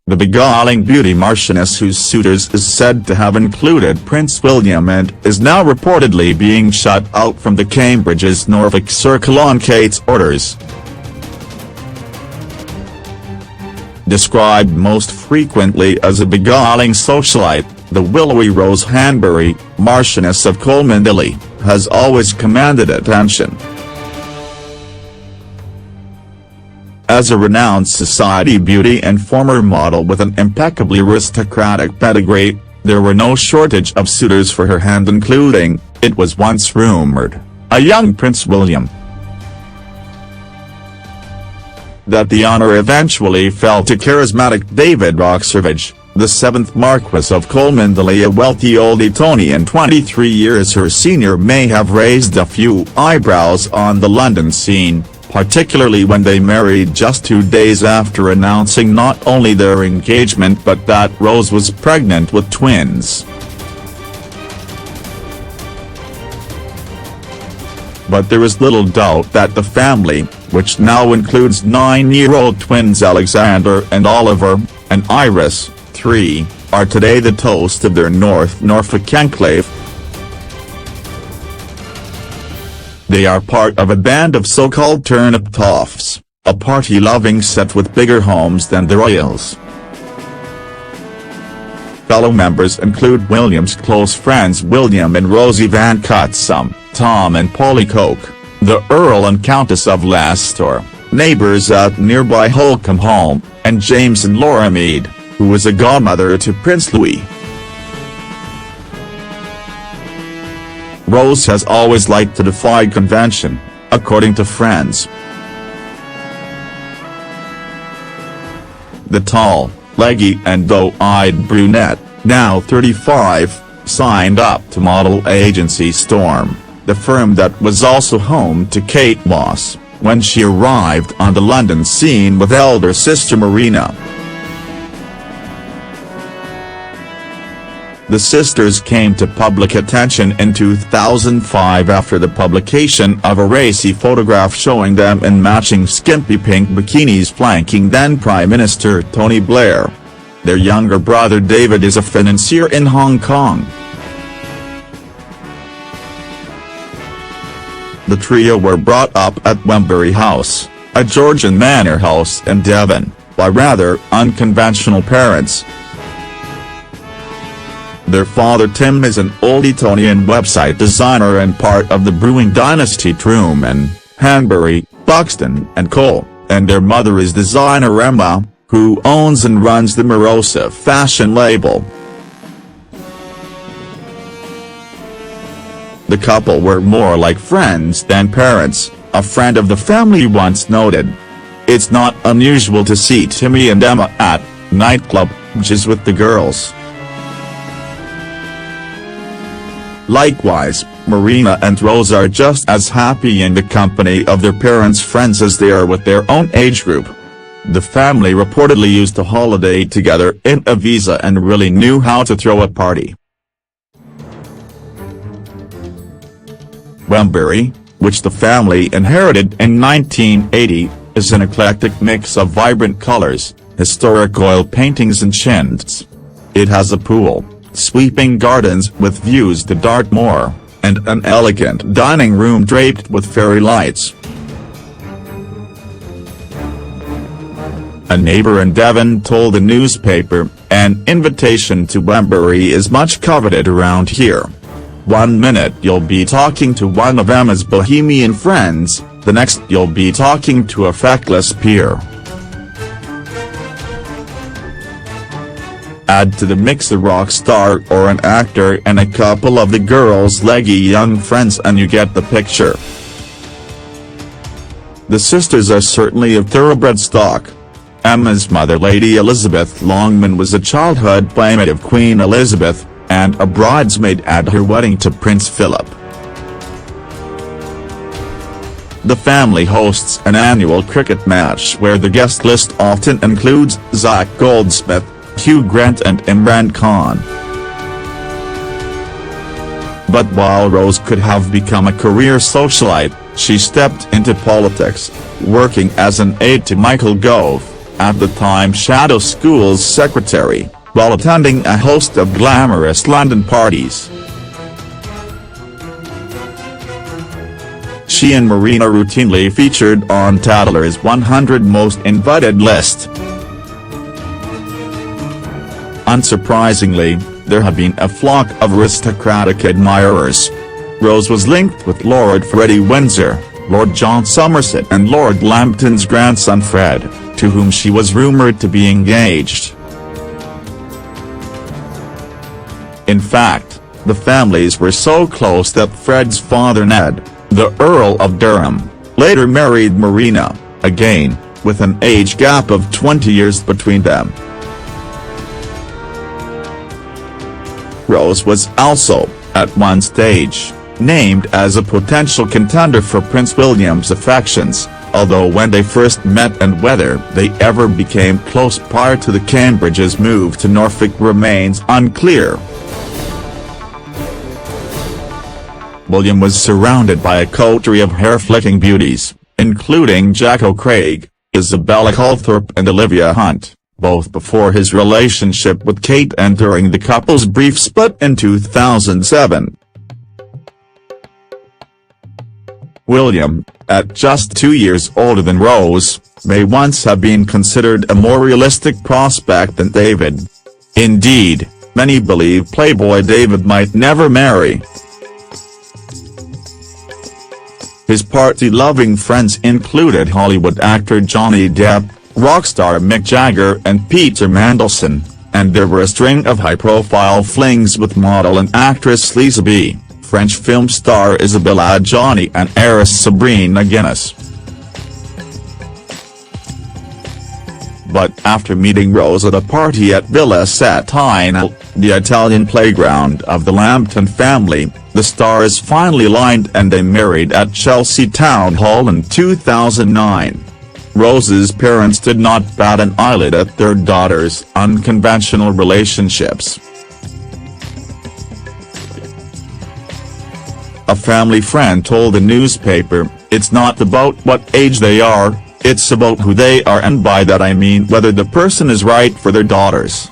the beguiling beauty Marchioness, whose suitors is said to have included Prince William and is now reportedly being shut out from the Cambridge's Norfolk circle on Kate's orders. Described most frequently as a beguiling socialite, the willowy Rose Hanbury, Marchioness of Cholmondeley, has always commanded attention. As a renowned society beauty and former model with an impeccably aristocratic pedigree, there were no shortage of suitors for her hand, including, it was once rumoured, a young Prince William. That the honour eventually fell to charismatic David Rocksavage, the 7th Marquess of Cholmondeley, a wealthy oldie Tony and 23 years her senior, may have raised a few eyebrows on the London scene, particularly when they married just 2 days after announcing not only their engagement but that Rose was pregnant with twins. But there is little doubt that the family, which now includes 9-year-old twins Alexander and Oliver, and Iris, 3, are today the toast of their Norfolk enclave. They are part of a band of so-called turnip toffs, a party-loving set with bigger homes than the royals. Fellow members include William's close friends William and Rosie Van Cutsum, Tom and Polly Coke, the Earl and Countess of Leicester, neighbours at nearby Holcombe Home, and James and Laura Mead, who was a godmother to Prince Louis. Rose has always liked to defy convention, according to friends. The tall, leggy and doe-eyed brunette, now 35, signed up to model agency Storm, the firm that was also home to Kate Moss, when she arrived on the London scene with elder sister Marina. The sisters came to public attention in 2005 after the publication of a racy photograph showing them in matching skimpy pink bikinis flanking then Prime Minister Tony Blair. Their younger brother David is a financier in Hong Kong. The trio were brought up at Hanbury House, a Georgian manor house in Devon, by rather unconventional parents. Their father Tim is an old Etonian website designer and part of the brewing dynasty Truman, Hanbury, Buxton and Co., and their mother is designer Emma, who owns and runs the Morosa fashion label. The couple were more like friends than parents, a friend of the family once noted. It's not unusual to see Timmy and Emma at nightclub brunches with the girls. Likewise, Marina and Rose are just as happy in the company of their parents' friends as they are with their own age group. The family reportedly used to holiday together in Ibiza and really knew how to throw a party. Hanbury, which the family inherited in 1980, is an eclectic mix of vibrant colors, historic oil paintings and chintz. It has a pool, sweeping gardens with views to Dartmoor, and an elegant dining room draped with fairy lights. A neighbour in Devon told the newspaper, "An invitation to Hanbury is much coveted around here. One minute you'll be talking to one of Emma's bohemian friends, the next you'll be talking to a feckless peer." Add to the mix a rock star or an actor and a couple of the girls' leggy young friends and you get the picture. The sisters are certainly of thoroughbred stock. Emma's mother Lady Elizabeth Longman was a childhood playmate of Queen Elizabeth, and a bridesmaid at her wedding to Prince Philip. The family hosts an annual cricket match where the guest list often includes Zach Goldsmith, Hugh Grant and Imran Khan. But while Rose could have become a career socialite, she stepped into politics, working as an aide to Michael Gove, at the time Shadow School's secretary, while attending a host of glamorous London parties. She and Marina routinely featured on Tatler's 100 Most Invited list. Unsurprisingly, there have been a flock of aristocratic admirers. Rose was linked with Lord Freddie Windsor, Lord John Somerset and Lord Lambton's grandson Fred, to whom she was rumoured to be engaged. In fact, the families were so close that Fred's father Ned, the Earl of Durham, later married Marina, again, with an age gap of 20 years between them. Rose was also, at one stage, named as a potential contender for Prince William's affections, although when they first met and whether they ever became close prior to the Cambridge's move to Norfolk remains unclear. William was surrounded by a coterie of hair-flicking beauties, including Jack O'Craig, Isabella Calthorpe and Olivia Hunt, both before his relationship with Kate and during the couple's brief split in 2007. William, at just 2 years older than Rose, may once have been considered a more realistic prospect than David. Indeed, many believe Playboy David might never marry. His party-loving friends included Hollywood actor Johnny Depp, rock star Mick Jagger and Peter Mandelson, and there were a string of high-profile flings with model and actress Lisa B., French film star Isabella Adjani and heiress Sabrina Guinness. But after meeting Rose at a party at Villa Satina, the Italian playground of the Lambton family, the stars finally aligned and they married at Chelsea Town Hall in 2009. Rose's parents did not bat an eyelid at their daughter's unconventional relationships. A family friend told the newspaper, "It's not about what age they are, it's about who they are, and by that I mean whether the person is right for their daughters.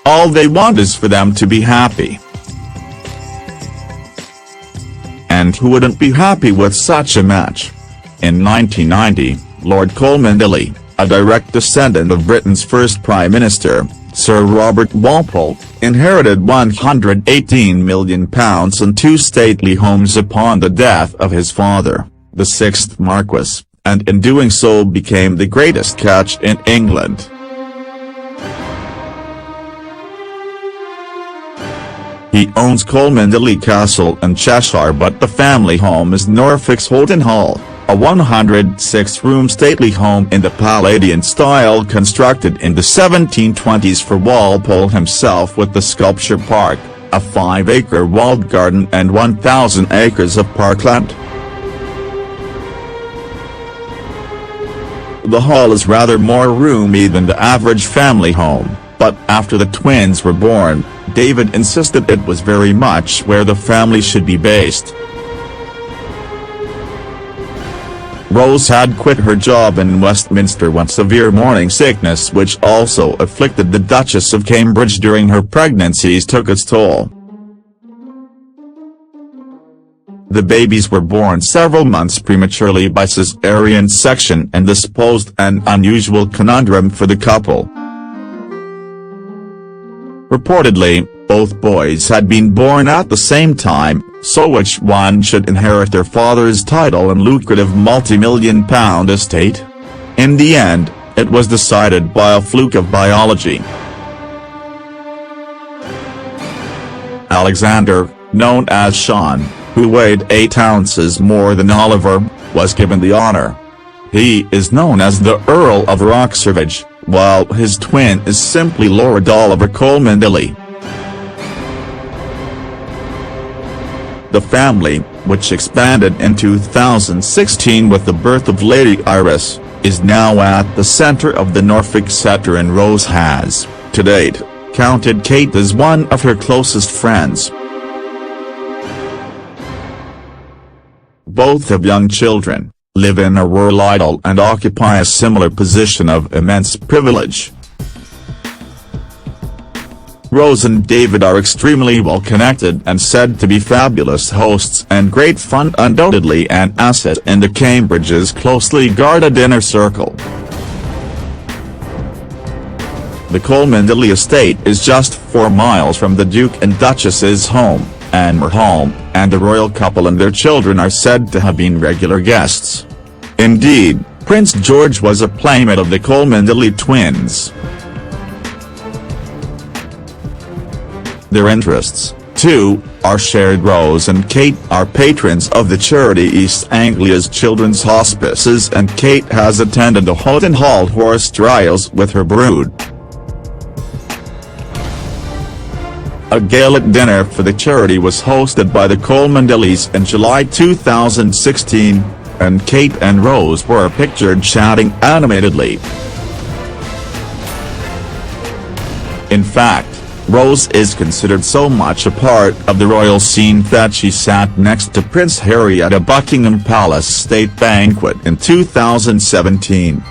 All they want is for them to be happy. And who wouldn't be happy with such a match?" In 1990, Lord Cholmondeley, a direct descendant of Britain's first Prime Minister, Sir Robert Walpole, inherited £118 million and 2 stately homes upon the death of his father, the 6th Marquess, and in doing so became the greatest catch in England. He owns Cholmondeley Castle in Cheshire, but the family home is Norfolk's Houghton Hall, a 106-room stately home in the Palladian style constructed in the 1720s for Walpole himself, with the sculpture park, a 5-acre walled garden and 1,000 acres of parkland. The hall is rather more roomy than the average family home, but after the twins were born, David insisted it was very much where the family should be based. Rose had quit her job in Westminster when severe morning sickness, which also afflicted the Duchess of Cambridge during her pregnancies, took its toll. The babies were born several months prematurely by caesarean section, and this posed an unusual conundrum for the couple. Reportedly, both boys had been born at the same time, so which one should inherit their father's title and lucrative multi-million-pound estate? In the end, it was decided by a fluke of biology. Alexander, known as Sean, who weighed 8 ounces more than Oliver, was given the honour. He is known as the Earl of Rocksavage, while his twin is simply Lord Oliver Cholmondeley. The family, which expanded in 2016 with the birth of Lady Iris, is now at the centre of the Norfolk sector, and Rose has, to date, counted Kate as one of her closest friends. Both have young children, live in a rural idyll and occupy a similar position of immense privilege. Rose and David are extremely well connected and said to be fabulous hosts and great fun, undoubtedly an asset in the Cambridge's closely guarded inner circle. The Cholmondeley estate is just 4 miles from the Duke and Duchess's home, Hanbury, and the royal couple and their children are said to have been regular guests. Indeed, Prince George was a playmate of the Cholmondeley twins. Their interests, too, are shared. Rose and Kate are patrons of the charity East Anglia's Children's Hospices, and Kate has attended the Houghton horse trials with her brood. A gala dinner for the charity was hosted by the Cholmondeleys in July 2016, and Kate and Rose were pictured chatting animatedly. In fact, Rose is considered so much a part of the royal scene that she sat next to Prince Harry at a Buckingham Palace state banquet in 2017.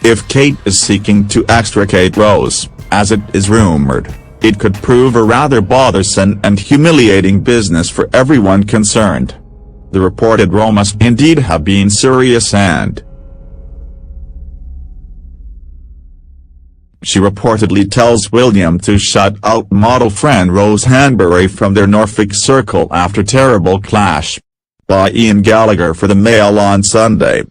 If Kate is seeking to extricate Rose, as it is rumoured, it could prove a rather bothersome and humiliating business for everyone concerned. The reported row must indeed have been serious, and she reportedly tells William to shut out model friend Rose Hanbury from their Norfolk circle after terrible clash. By Ian Gallagher for the Mail on Sunday.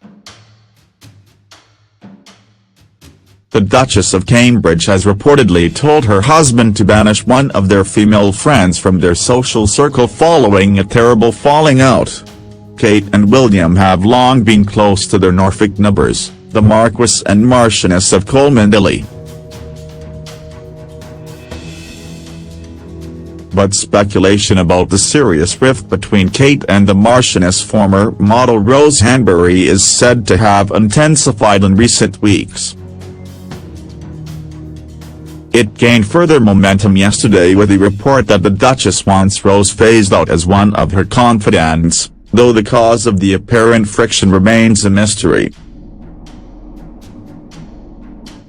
The Duchess of Cambridge has reportedly told her husband to banish one of their female friends from their social circle following a terrible falling out. Kate and William have long been close to their Norfolk neighbours, the Marquess and Marchioness of Cholmondeley. But speculation about the serious rift between Kate and the Marchioness, former model Rose Hanbury, is said to have intensified in recent weeks. It gained further momentum yesterday with the report that the Duchess wants Rose phased out as one of her confidants, though the cause of the apparent friction remains a mystery.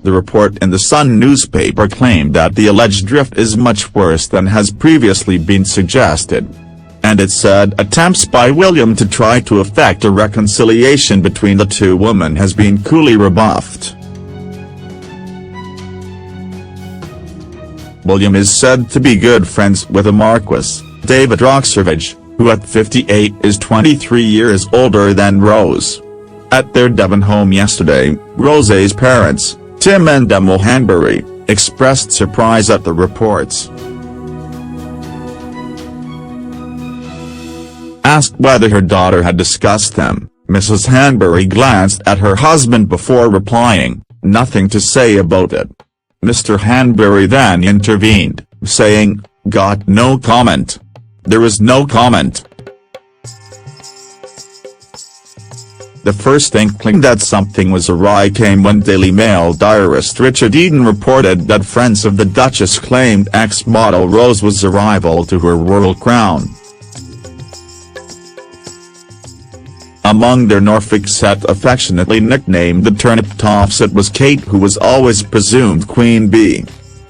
The report in the Sun newspaper claimed that the alleged drift is much worse than has previously been suggested. And it said attempts by William to try to effect a reconciliation between the two women has been coolly rebuffed. William is said to be good friends with the Marquess, David Rocksavage, who at 58 is 23 years older than Rose. At their Devon home yesterday, Rose's parents, Tim and Emma Hanbury, expressed surprise at the reports. Asked whether her daughter had discussed them, Mrs. Hanbury glanced at her husband before replying, "Nothing to say about it." Mr. Hanbury then intervened, saying, "Got no comment. There is no comment." The first inkling that something was awry came when Daily Mail diarist Richard Eden reported that friends of the Duchess claimed ex-model Rose was a rival to her royal crown. Among their Norfolk set affectionately nicknamed the Turnip Toffs, it was Kate who was always presumed Queen Bee.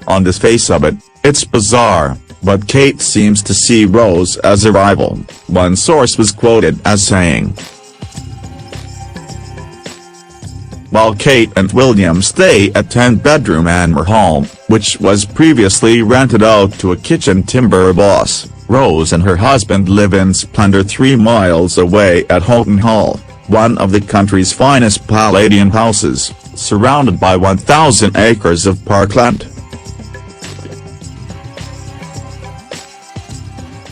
On the face of it, it's bizarre, but Kate seems to see Rose as a rival, one source was quoted as saying. While Kate and William stay at 10-bedroom Hanbury, which was previously rented out to a kitchen timber boss, Rose and her husband live in splendour 3 miles away at Houghton, one of the country's finest Palladian houses, surrounded by 1,000 acres of parkland.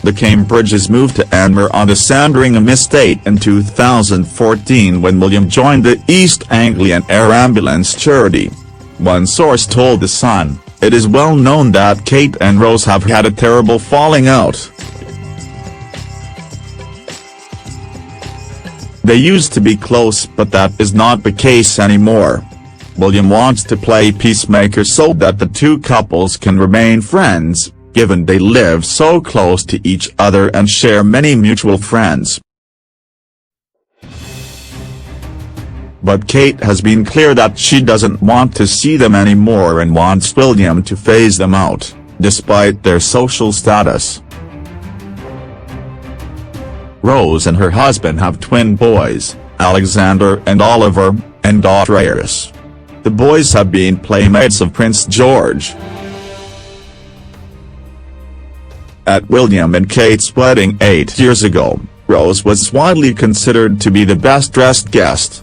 The Cambridges moved to Hanbury on the Sandringham estate in 2014 when William joined the East Anglian Air Ambulance charity. One source told The Sun, "It is well known that Kate and Rose have had a terrible falling out. They used to be close, but that is not the case anymore. William wants to play peacemaker so that the two couples can remain friends, given they live so close to each other and share many mutual friends." but Kate has been clear that she doesn't want to see them anymore and wants William to phase them out, despite their social status. Rose and her husband have twin boys, Alexander and Oliver, and daughter Iris. The boys have been playmates of Prince George. At William and Kate's wedding 8 years ago, Rose was widely considered to be the best-dressed guest.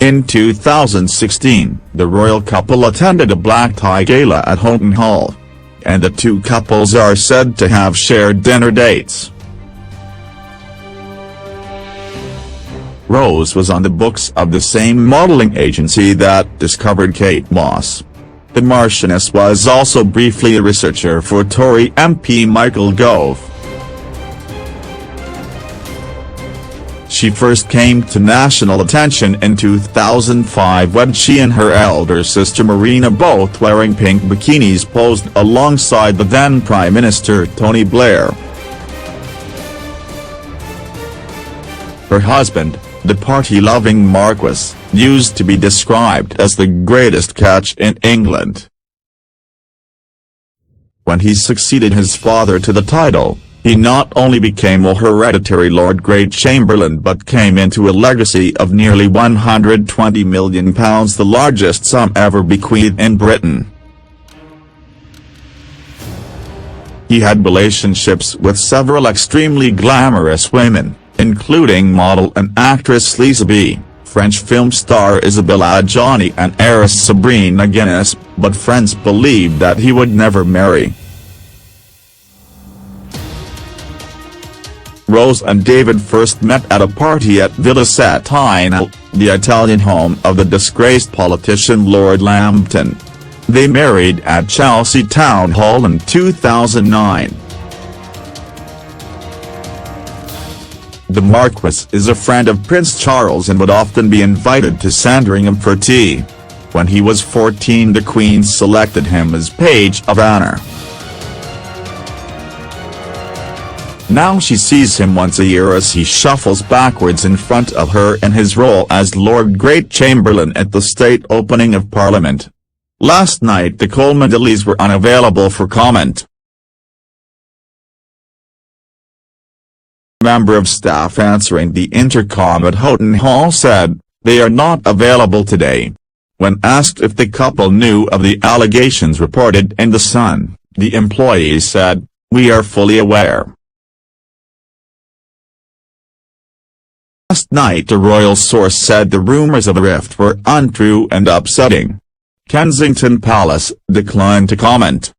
In 2016, the royal couple attended a black-tie gala at Houghton Hall, and the two couples are said to have shared dinner dates. Rose was on the books of the same modeling agency that discovered Kate Moss. The Marchioness was also briefly a researcher for Tory MP Michael Gove. She first came to national attention in 2005 when she and her elder sister Marina, both wearing pink bikinis, posed alongside the then Prime Minister Tony Blair. Her husband, the party-loving Marquess, used to be described as the greatest catch in England. When he succeeded his father to the title, he not only became a hereditary Lord Great Chamberlain but came into a legacy of nearly £120 million, the largest sum ever bequeathed in Britain. He had relationships with several extremely glamorous women, including model and actress Lisa B., French film star Isabelle Adjani and heiress Sabrina Guinness, but friends believed that he would never marry. Rose and David first met at a party at Villa Settina, the Italian home of the disgraced politician Lord Lambton. They married at Chelsea Town Hall in 2009. The Marquess is a friend of Prince Charles and would often be invited to Sandringham for tea. When he was 14, the Queen selected him as Page of Honour. Now she sees him once a year as he shuffles backwards in front of her in his role as Lord Great Chamberlain at the state opening of Parliament. Last night the Cholmondeleys were unavailable for comment. A member of staff answering the intercom at Houghton Hall said, "They are not available today." When asked if the couple knew of the allegations reported in The Sun, the employee said, "We are fully aware." Last night a royal source said the rumours of a rift were untrue and upsetting. Kensington Palace declined to comment.